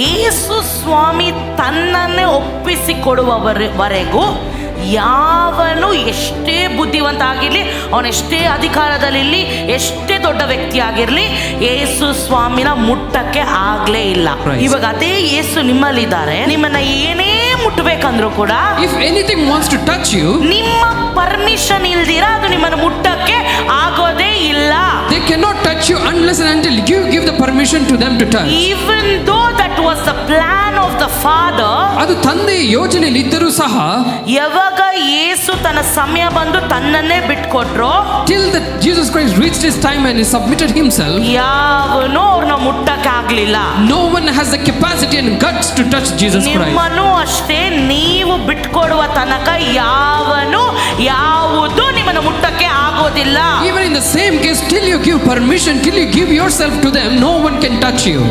ಯೇಸು ಸ್ವಾಮಿ ತನ್ನನ್ನೇ ಒಪ್ಪಿಸಿಕೊಡುವವರೆಗೂ ಯಾವನು ಎಷ್ಟೇ ಬುದ್ಧಿವಂತ ಆಗಿರಲಿ, ಅವನೆಷ್ಟೇ ಅಧಿಕಾರದಲ್ಲಿರಲಿ, ಎಷ್ಟೇ ದೊಡ್ಡ ವ್ಯಕ್ತಿ ಆಗಿರಲಿ, ಯೇಸು ಸ್ವಾಮಿನ ಮುಟ್ಟಕ್ಕೆ ಆಗ್ಲೇ ಇಲ್ಲ. ಇವಾಗ ಅದೇ ಯೇಸು ನಿಮ್ಮಲ್ಲಿದ್ದಾರೆ. ನಿಮ್ಮನ್ನ ಏನೇ ಮುಟ್ಟಬೇಕಂದ್ರೂ ಕೂಡ, if anything wants to touch you, ನಿಮ್ಮ ಪರ್ಮಿಷನ್ ಇಲ್ದಿರ ಅದು ನಿಮ್ಮನ್ನು ಮುಟ್ಟಕ್ಕೆ ಆಗೋದೇ ಇಲ್ಲ. they cannot touch you unless and until you give the permission to them to touch. Even though that was the plan of the Father, ಅದು ತಂದೆಯ ಯೋಜನೆಯಲ್ಲಿ ಇದ್ದರೂ ಸಹ, ಯಾವಾಗ ಯೇಸು ತನ್ನ ಸಮಯ ಬಂದು ತನ್ನನ್ನೇ ಬಿಟ್ಕೊಟ್ರು, till that Jesus Christ reached his time and he submitted himself, ಯಾವನು ಅವ್ರನ್ನ ಮುಟ್ಟಕ್ಕೆ ಆಗ್ಲಿಲ್ಲ. no one has the capacity and guts to touch Jesus Christ. ನಿಮ್ಮನ್ನು ಅಷ್ಟೇ, ನೀವು ಬಿಟ್ಕೊಡುವ ತನಕ ಯಾವುದು ನಿಮ್ಮನ್ನು ಮುಟ್ಟಕ್ಕೆ ಆಗೋದಿಲ್ಲ. Even in the same case, till you give permission, till you give yourself to them, no one can touch you.